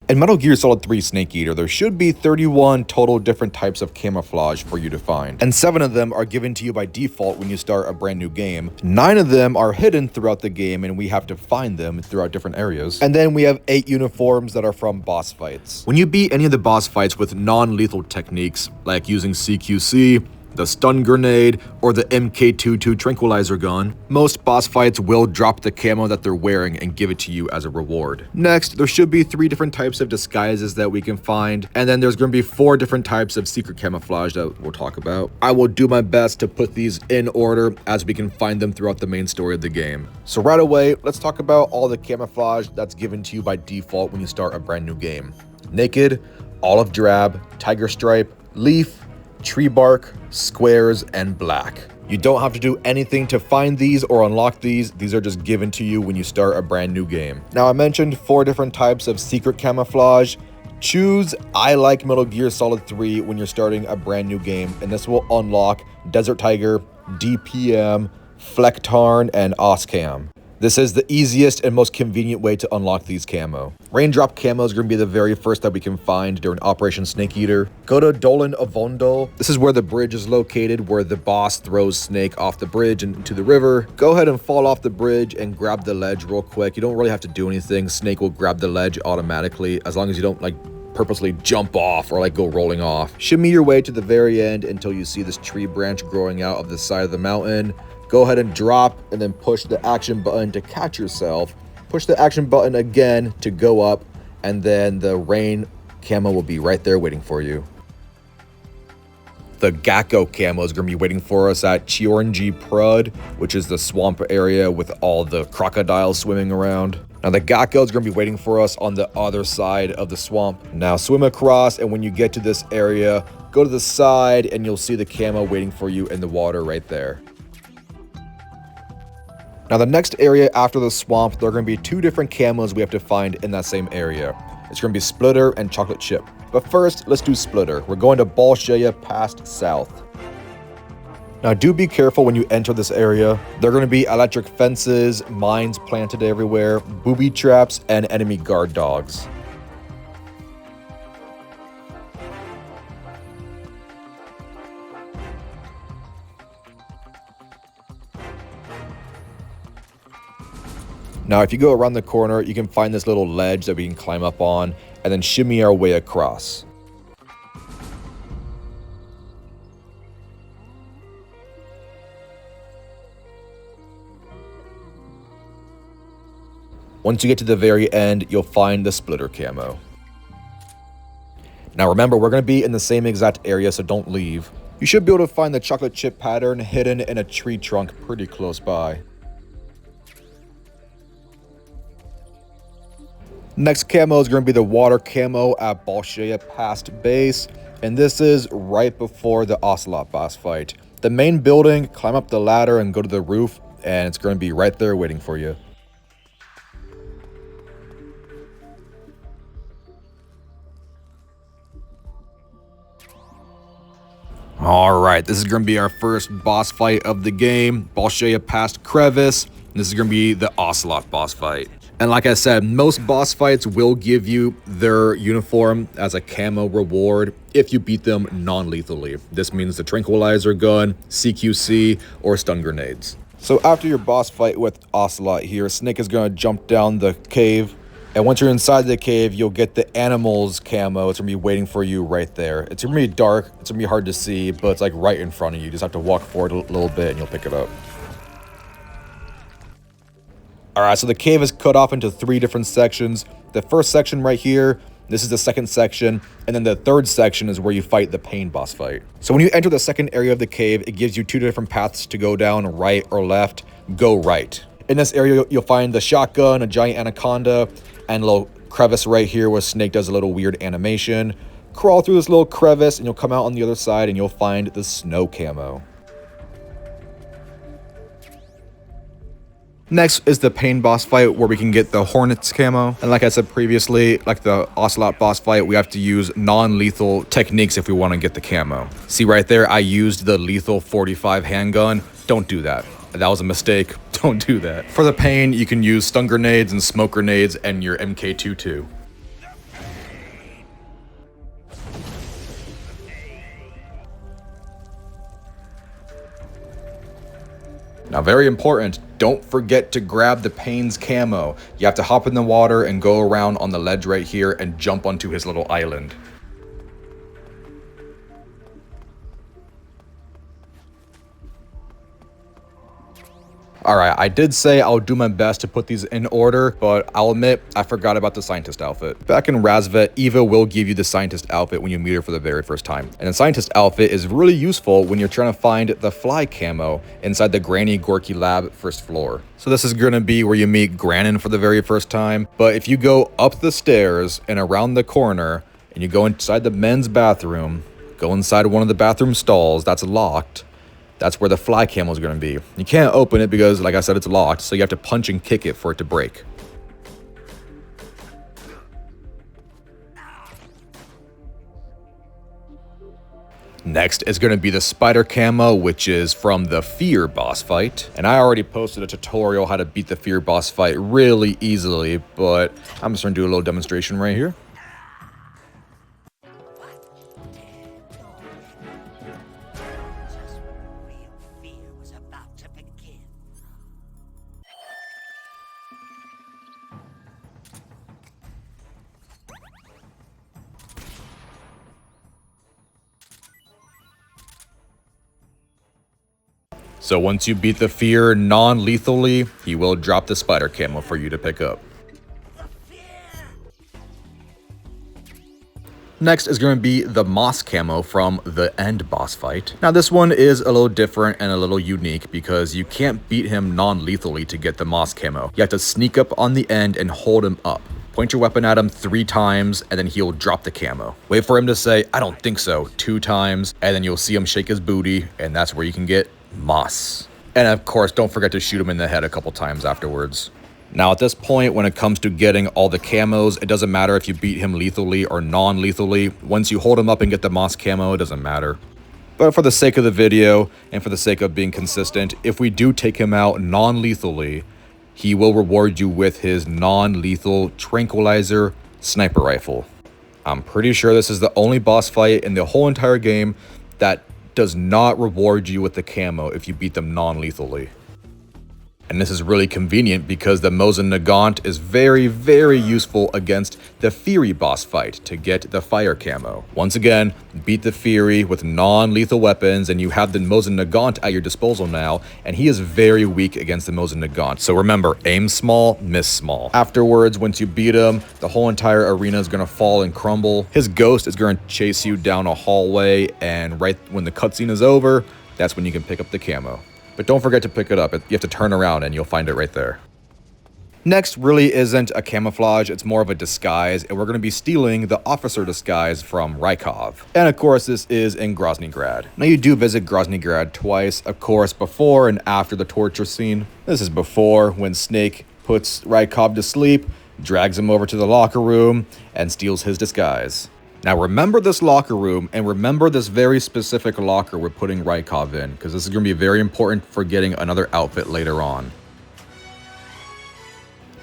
In Metal Gear Solid 3 Snake Eater, there should be 31 total different types of camouflage for you to find, and 7 of them are given to you by default when you start a brand new game. 9 of them are hidden throughout the game, and we have to find them throughout different areas. And then we have 8 uniforms that are from boss fights. When you beat any of the boss fights with non-lethal techniques, like using CQC, the stun grenade, or the MK22 tranquilizer gun, most boss fights will drop the camo that they're wearing and give it to you as a reward. Next, there should be 3 different types of disguises that we can find, and then there's going to be 4 different types of secret camouflage that we'll talk about. I will do my best to put these in order as we can find them throughout the main story of the game. So right away, let's talk about all the camouflage that's given to you by default when you start a brand new game. Naked, olive drab, tiger stripe, leaf, tree bark, squares, and black. You don't have to do anything to find these or unlock these. These are just given to you when you start a brand new game. Now, I mentioned 4 different types of secret camouflage. Choose I like Metal Gear Solid 3 when you're starting a brand new game, and this will unlock Desert Tiger, DPM, Flecktarn, and Oscam. This is the easiest and most convenient way to unlock these camo. Raindrop camo is going to be the very first that we can find during Operation Snake Eater. Go to Dolan Avondal. This is where the bridge is located, where the boss throws Snake off the bridge into the river. Go ahead and fall off the bridge and grab the ledge real quick. You don't really have to do anything. Snake will grab the ledge automatically, as long as you don't purposely jump off or go rolling off. Shimmy your way to the very end until you see this tree branch growing out of the side of the mountain. Go ahead and drop and then push the action button to catch yourself. Push the action button again to go up, and then the rain camo will be right there waiting for you. The Gakko camo is going to be waiting for us at Chiorangi Prud, which is the swamp area with all the crocodiles swimming around. Now the Gakko is going to be waiting for us on the other side of the swamp. Now swim across, and when you get to this area, go to the side and you'll see the camo waiting for you in the water right there. Now the next area after the swamp, there are going to be 2 different camos we have to find in that same area. It's going to be Splitter and Chocolate Chip. But first, let's do Splitter. We're going to Bolshaya past south. Now do be careful when you enter this area. There are going to be electric fences, mines planted everywhere, booby traps, and enemy guard dogs. Now, if you go around the corner, you can find this little ledge that we can climb up on and then shimmy our way across. Once you get to the very end, you'll find the Splitter camo. Now remember, we're going to be in the same exact area, so don't leave. You should be able to find the chocolate chip pattern hidden in a tree trunk pretty close by. Next camo is going to be the water camo at Bolshaya Past Base, and this is right before the Ocelot boss fight. The main building, climb up the ladder and go to the roof, and it's going to be right there waiting for you. Alright, this is going to be our first boss fight of the game, Bolshaya Past Crevice. This is going to be the Ocelot boss fight. And like I said, most boss fights will give you their uniform as a camo reward if you beat them non-lethally. This means the tranquilizer gun, CQC, or stun grenades. So after your boss fight with Ocelot here, Snake is going to jump down the cave. And once you're inside the cave, you'll get the animals camo. It's going to be waiting for you right there. It's going to be dark. It's going to be hard to see, but it's right in front of you. You just have to walk forward a little bit and you'll pick it up. Alright, so the cave is cut off into 3 different sections. The first section right here, this is the second section, and then the third section is where you fight the pain boss fight. So when you enter the second area of the cave, it gives you 2 different paths to go down, right or left. Go right. In this area, you'll find the shotgun, a giant anaconda, and a little crevice right here where Snake does a little weird animation. Crawl through this little crevice and you'll come out on the other side and you'll find the snow camo. Next is the pain boss fight where we can get the Hornets camo. And like I said previously, like the Ocelot boss fight, we have to use non-lethal techniques if we want to get the camo. See right there, I used the lethal 45 handgun. Don't do that. That was a mistake. Don't do that. For the pain, you can use stun grenades and smoke grenades and your MK22. Now, very important, don't forget to grab the Pain's camo. You have to hop in the water and go around on the ledge right here and jump onto his little island. Alright, I did say I'll do my best to put these in order, but I'll admit I forgot about the scientist outfit. Back in Razvet, Eva will give you the scientist outfit when you meet her for the very first time. And the scientist outfit is really useful when you're trying to find the fly camo inside the Granny Gorky lab first floor. So this is going to be where you meet Granin for the very first time, but if you go up the stairs and around the corner, and you go inside the men's bathroom, go inside one of the bathroom stalls that's locked, that's where the fly camo is going to be. You can't open it because, like I said, it's locked, so you have to punch and kick it for it to break. Next is going to be the spider camo, which is from the Fear boss fight. And I already posted a tutorial how to beat the Fear boss fight really easily, but I'm just going to do a little demonstration right here. So once you beat the Fear non-lethally, he will drop the spider camo for you to pick up. Next is going to be the moss camo from the end boss fight. Now this one is a little different and a little unique because you can't beat him non-lethally to get the moss camo. You have to sneak up on the end and hold him up. Point your weapon at him 3 times, and then he'll drop the camo. Wait for him to say, "I don't think so," 2 times, and then you'll see him shake his booty, and that's where you can get moss. And of course, don't forget to shoot him in the head a couple times afterwards. Now at this point, when it comes to getting all the camos, it doesn't matter if you beat him lethally or non-lethally. Once you hold him up and get the moss camo, it doesn't matter. But for the sake of the video, and for the sake of being consistent, if we do take him out non-lethally, he will reward you with his non-lethal tranquilizer sniper rifle. I'm pretty sure this is the only boss fight in the whole entire game that does not reward you with the camo if you beat them non-lethally. And this is really convenient because the Mosin Nagant is very, very useful against the Fury boss fight to get the fire camo. Once again, beat the Fury with non-lethal weapons and you have the Mosin Nagant at your disposal now, and he is very weak against the Mosin Nagant. So remember, aim small, miss small. Afterwards, once you beat him, the whole entire arena is going to fall and crumble. His ghost is going to chase you down a hallway, and right when the cutscene is over, that's when you can pick up the camo. But don't forget to pick it up. You have to turn around and you'll find it right there. Next really isn't a camouflage, it's more of a disguise, and we're going to be stealing the officer disguise from Rykov. And of course, this is in Groznygrad. Now you do visit Groznygrad twice, of course, before and after the torture scene. This is before, when Snake puts Rykov to sleep, drags him over to the locker room, and steals his disguise. Now remember this locker room, and remember this very specific locker we're putting Rykov in, because this is going to be very important for getting another outfit later on.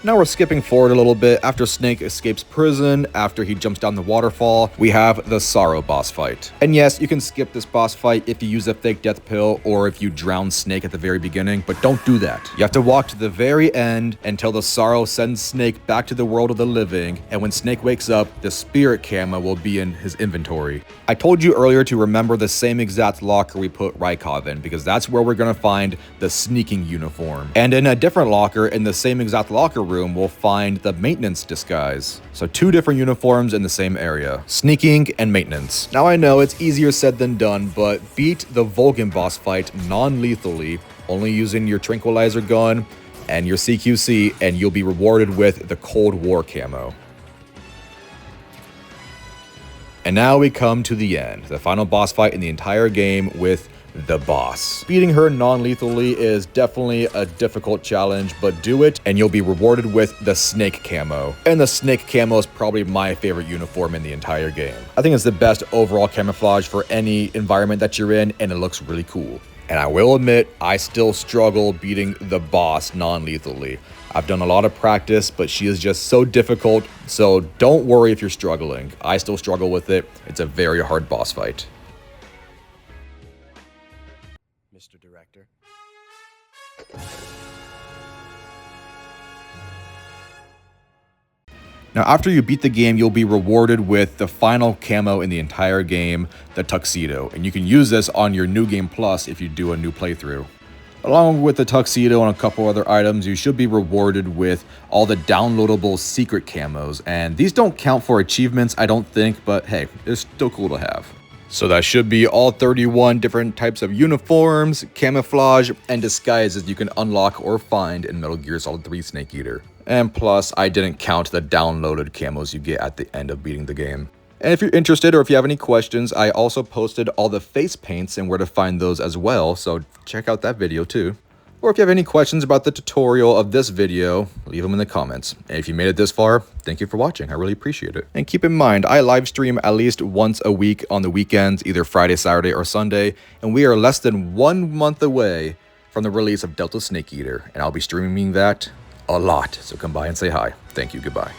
Now we're skipping forward a little bit. After Snake escapes prison, after he jumps down the waterfall, we have the Sorrow boss fight. And yes, you can skip this boss fight if you use a fake death pill or if you drown Snake at the very beginning, but don't do that. You have to walk to the very end until the Sorrow sends Snake back to the world of the living, and when Snake wakes up, the spirit camo will be in his inventory. I told you earlier to remember the same exact locker we put Rykov in, because that's where we're going to find the sneaking uniform. And in a different locker, in the same exact locker room, we'll find the maintenance disguise. So 2 different uniforms in the same area, sneaking and maintenance. Now I know it's easier said than done, but beat the Volgin boss fight non-lethally, only using your tranquilizer gun and your CQC, and you'll be rewarded with the Cold War camo. And now we come to the end, the final boss fight in the entire game with the boss. Beating her non-lethally is definitely a difficult challenge, but do it and you'll be rewarded with the Snake camo. And the Snake camo is probably my favorite uniform in the entire game. I think it's the best overall camouflage for any environment that you're in, and it looks really cool. And I will admit, I still struggle beating the boss non-lethally. I've done a lot of practice, but she is just so difficult, so don't worry if you're struggling. I still struggle with it. It's a very hard boss fight. Mr. Director. Now, after you beat the game, you'll be rewarded with the final camo in the entire game, the tuxedo, and you can use this on your New Game Plus if you do a new playthrough. Along with the tuxedo and a couple other items, you should be rewarded with all the downloadable secret camos, and these don't count for achievements, I don't think, but hey, it's still cool to have. So that should be all 31 different types of uniforms, camouflage, and disguises you can unlock or find in Metal Gear Solid 3 Snake Eater. And plus, I didn't count the downloaded camos you get at the end of beating the game. And if you're interested or if you have any questions, I also posted all the face paints and where to find those as well, so check out that video too. Or if you have any questions about the tutorial of this video, leave them in the comments. And if you made it this far, thank you for watching. I really appreciate it. And keep in mind, I live stream at least once a week on the weekends, either Friday, Saturday, or Sunday, and we are less than 1 month away from the release of Delta Snake Eater, and I'll be streaming that a lot, so come by and say hi. Thank you, goodbye.